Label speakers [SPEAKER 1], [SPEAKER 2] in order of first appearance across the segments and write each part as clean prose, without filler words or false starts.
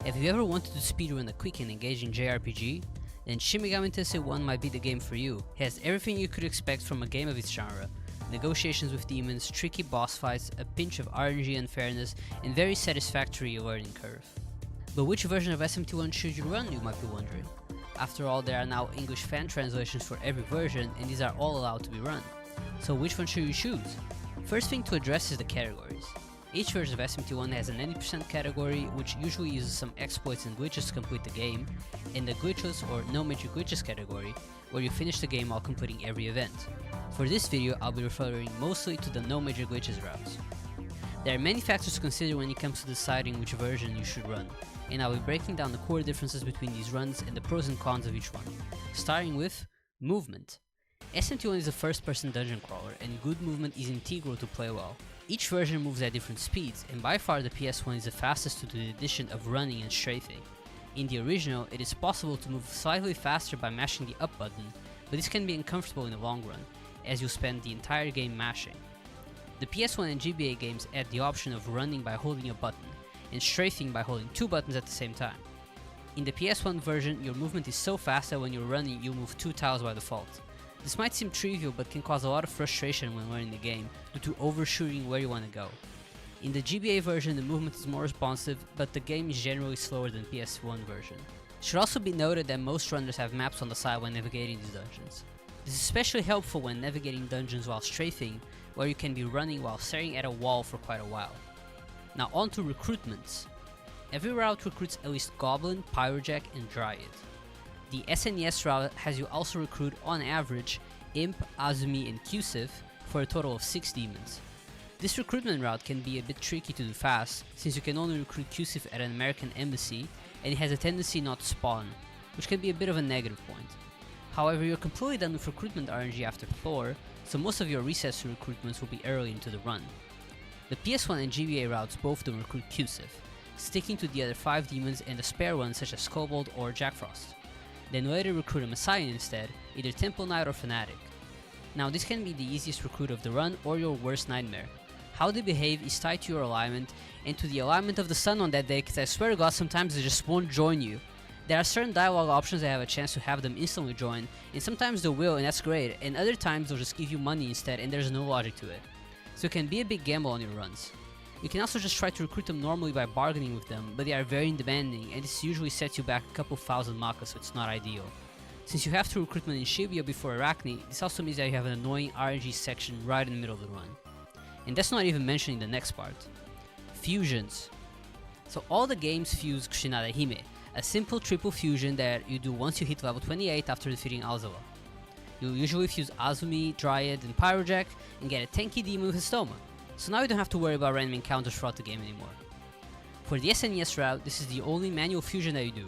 [SPEAKER 1] If you ever wanted to speedrun a quick and engaging JRPG, then Shin Megami Tensei 1 might be the game for you. It has everything you could expect from a game of its genre: negotiations with demons, tricky boss fights, a pinch of RNG and fairness, and very satisfactory learning curve. But which version of SMT1 should you run, you might be wondering. After all, there are now English fan translations for every version, and these are all allowed to be run. So which one should you choose? First thing to address is the categories. Each version of SMT1 has an 90% category, which usually uses some exploits and glitches to complete the game, and the glitchless or no major glitches category, where you finish the game while completing every event. For this video, I'll be referring mostly to the no major glitches routes. There are many factors to consider when it comes to deciding which version you should run, and I'll be breaking down the core differences between these runs and the pros and cons of each one, starting with movement. SMT1 is a first-person dungeon crawler, and good movement is integral to play well. Each version moves at different speeds, and by far the PS1 is the fastest due to the addition of running and strafing. In the original, it is possible to move slightly faster by mashing the up button, but this can be uncomfortable in the long run, as you spend the entire game mashing. The PS1 and GBA games add the option of running by holding a button, and strafing by holding two buttons at the same time. In the PS1 version, your movement is so fast that when you're running, you move two tiles by default. This might seem trivial, but can cause a lot of frustration when learning the game due to overshooting where you want to go. In the GBA version, the movement is more responsive, but the game is generally slower than the PS1 version. It should also be noted that most runners have maps on the side when navigating these dungeons. This is especially helpful when navigating dungeons while strafing, where you can be running while staring at a wall for quite a while. Now on to recruitments. Every route recruits at least Goblin, Pyrojack, and Dryad. The SNES route has you also recruit, on average, Imp, Azumi, and Qsif for a total of 6 demons. This recruitment route can be a bit tricky to do fast, since you can only recruit Qsif at an American embassy, and it has a tendency not to spawn, which can be a bit of a negative point. However, you're completely done with recruitment RNG after Thor, so most of your recess to recruitments will be early into the run. The PS1 and GBA routes both don't recruit Qsif, sticking to the other 5 demons and the spare ones such as Kobold or Jack Frost. Then later recruit a Messiah instead, either Temple Knight or Fanatic. Now this can be the easiest recruit of the run or your worst nightmare. How they behave is tied to your alignment and to the alignment of the sun on that day, because I swear to God sometimes they just won't join you. There are certain dialogue options that have a chance to have them instantly join, and sometimes they will, and that's great, and other times they'll just give you money instead and there's no logic to it. So it can be a big gamble on your runs. You can also just try to recruit them normally by bargaining with them, but they are very demanding, and this usually sets you back a couple thousand maka, so it's not ideal. Since you have to recruitment in Shibuya before Arachne, this also means that you have an annoying RNG section right in the middle of the run. And that's not even mentioning the next part. Fusions. So all the games fuse Kushinada Hime, a simple triple fusion that you do once you hit level 28 after defeating Alzawa. You'll usually fuse Azumi, Dryad, and Pyrojack, and get a tanky demon with Histoma. So now you don't have to worry about random encounters throughout the game anymore. For the SNES route, this is the only manual fusion that you do.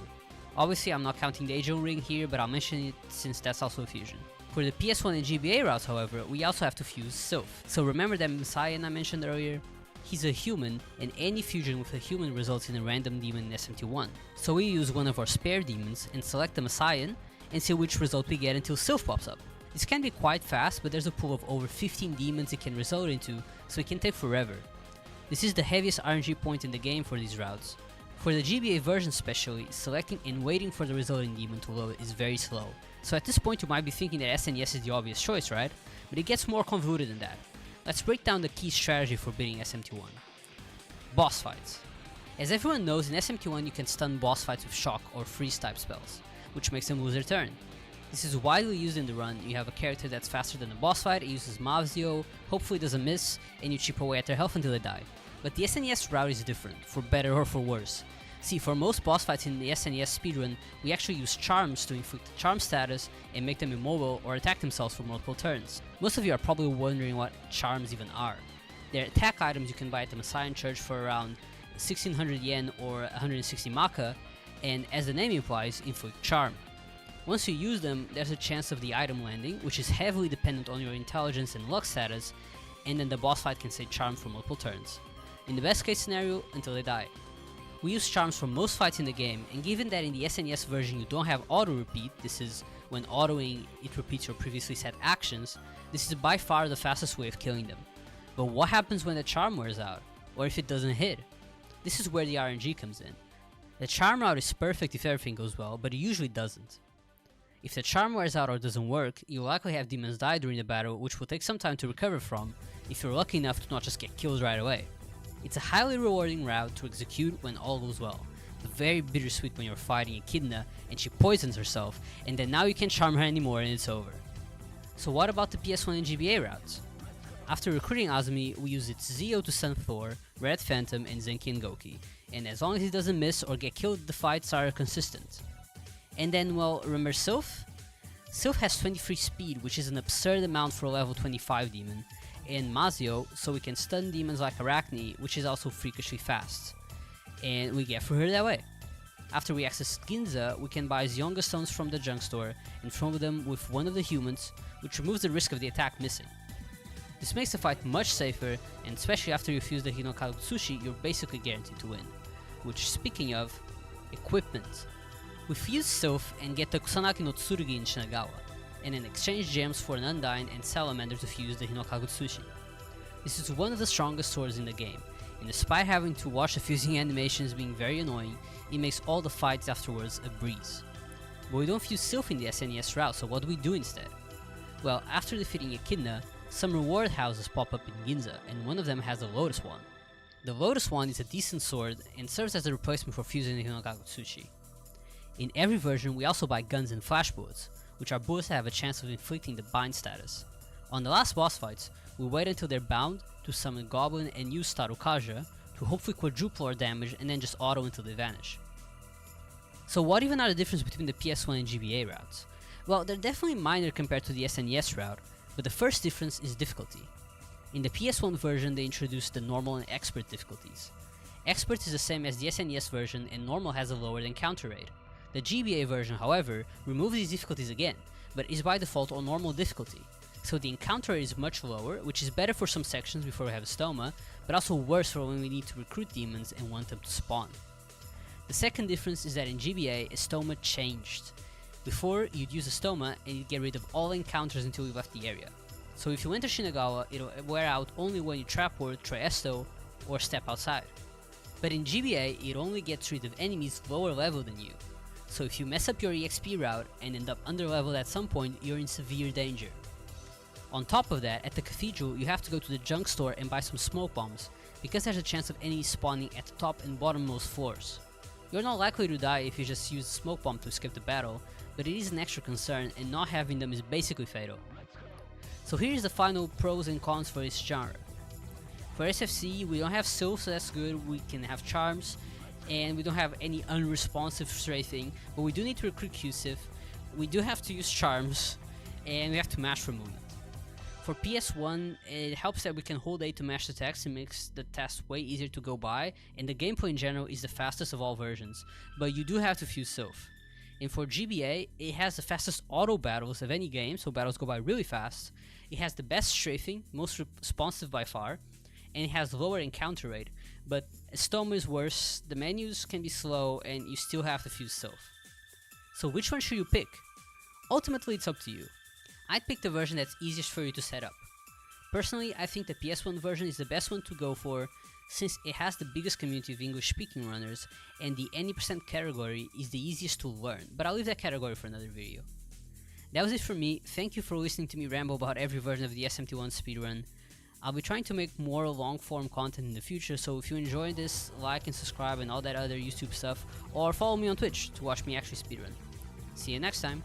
[SPEAKER 1] Obviously I'm not counting the Angel Ring here, but I'll mention it since that's also a fusion. For the PS1 and GBA routes, however, we also have to fuse Sylph. So remember that Messiah I mentioned earlier? He's a human, and any fusion with a human results in a random demon in SMT1. So we use one of our spare demons and select the Messiah and see which result we get until Sylph pops up. This can be quite fast, but there's a pool of over 15 demons it can result into, so it can take forever. This is the heaviest RNG point in the game for these routes. For the GBA version especially, selecting and waiting for the resulting demon to load is very slow. So at this point you might be thinking that SNES is the obvious choice, right? But it gets more convoluted than that. Let's break down the key strategy for beating SMT1. Boss fights. As everyone knows, in SMT1 you can stun boss fights with shock or freeze type spells, which makes them lose their turn. This is widely used in the run. You have a character that's faster than a boss fight, it uses Mavzio, hopefully doesn't miss, and you chip away at their health until they die. But the SNES route is different, for better or for worse. See, for most boss fights in the SNES speedrun, we actually use charms to inflict charm status and make them immobile or attack themselves for multiple turns. Most of you are probably wondering what charms even are. They're attack items you can buy at the Messiah Church for around 1600 yen or 160 maka, and as the name implies, inflict charm. Once you use them, there's a chance of the item landing, which is heavily dependent on your intelligence and luck status, and then the boss fight can stay charmed for multiple turns. In the best case scenario, until they die. We use charms for most fights in the game, and given that in the SNES version you don't have auto repeat, this is when autoing it repeats your previously set actions, this is by far the fastest way of killing them. But what happens when the charm wears out, or if it doesn't hit? This is where the RNG comes in. The charm route is perfect if everything goes well, but it usually doesn't. If the charm wears out or doesn't work, you'll likely have demons die during the battle, which will take some time to recover from, if you're lucky enough to not just get killed right away. It's a highly rewarding route to execute when all goes well, but very bittersweet when you're fighting Echidna and she poisons herself, and then now you can't charm her anymore and it's over. So what about the PS1 and GBA routes? After recruiting Azumi, we use its Zio to stun Thor, Red Phantom, and Zenki and Goki, and as long as he doesn't miss or get killed, the fights are consistent. And then, well, remember Sylph? Sylph has 23 speed, which is an absurd amount for a level 25 demon, and Mazio, so we can stun demons like Arachne, which is also freakishly fast. And we get through her that way. After we access Ginza, we can buy Zionga stones from the junk store and throw them with one of the humans, which removes the risk of the attack missing. This makes the fight much safer, and especially after you fuse the Hinokagutsushi, you're basically guaranteed to win. Which, speaking of, equipment. We fuse Sylph and get the Kusanagi no Tsurugi in Shinagawa, and then exchange gems for an Undyne and Salamander to fuse the Hinokagutsushi. This is one of the strongest swords in the game, and despite having to watch the fusing animations being very annoying, it makes all the fights afterwards a breeze. But we don't fuse Sylph in the SNES route, so what do we do instead? Well, after defeating Echidna, some reward houses pop up in Ginza, and one of them has the Lotus Wand. The Lotus Wand is a decent sword and serves as a replacement for fusing the Hinokagutsushi. In every version, we also buy guns and flash bullets, which are bullets that have a chance of inflicting the bind status. On the last boss fights, we wait until they're bound to summon Goblin and use Tarukaja to hopefully quadruple our damage and then just auto until they vanish. So what even are the differences between the PS1 and GBA routes? Well, they're definitely minor compared to the SNES route, but the first difference is difficulty. In the PS1 version, they introduced the normal and expert difficulties. Expert is the same as the SNES version and normal has a lowered encounter rate. The GBA version, however, removes these difficulties again, but is by default on normal difficulty, so the encounter rate is much lower, which is better for some sections before we have a stoma, but also worse for when we need to recruit demons and want them to spawn. The second difference is that in GBA, a stoma changed. Before, you'd use a stoma and you'd get rid of all encounters until you left the area. So if you enter Shinagawa, it'll wear out only when you trap word, try Esto, or step outside. But in GBA, it only gets rid of enemies lower level than you. So if you mess up your EXP route and end up under leveled at some point, you're in severe danger. On top of that, at the cathedral, you have to go to the junk store and buy some smoke bombs, because there's a chance of enemies spawning at the top and bottommost floors. You're not likely to die if you just use a smoke bomb to escape the battle, but it is an extra concern and not having them is basically fatal. So here's the final pros and cons for this genre. For SFC, we don't have Sylph, so that's good, we can have charms, and we don't have any unresponsive strafing, but we do need to recruit Qsif, we do have to use charms, and we have to mash for movement. For PS1, it helps that we can hold A to mash the text and makes the test way easier to go by, and the gameplay in general is the fastest of all versions, but you do have to fuse Sylph. And for GBA, it has the fastest auto battles of any game, so battles go by really fast. It has the best strafing, most responsive by far, and it has lower encounter rate, but Stoma is worse, the menus can be slow, and you still have to fuse Sylph. So which one should you pick? Ultimately, it's up to you. I'd pick the version that's easiest for you to set up. Personally, I think the PS1 version is the best one to go for, since it has the biggest community of English speaking runners, and the any percent category is the easiest to learn, but I'll leave that category for another video. That was it for me. Thank you for listening to me ramble about every version of the SMT1 speedrun. I'll be trying to make more long form content in the future, so if you enjoyed this, like and subscribe and all that other YouTube stuff, or follow me on Twitch to watch me actually speedrun. See you next time.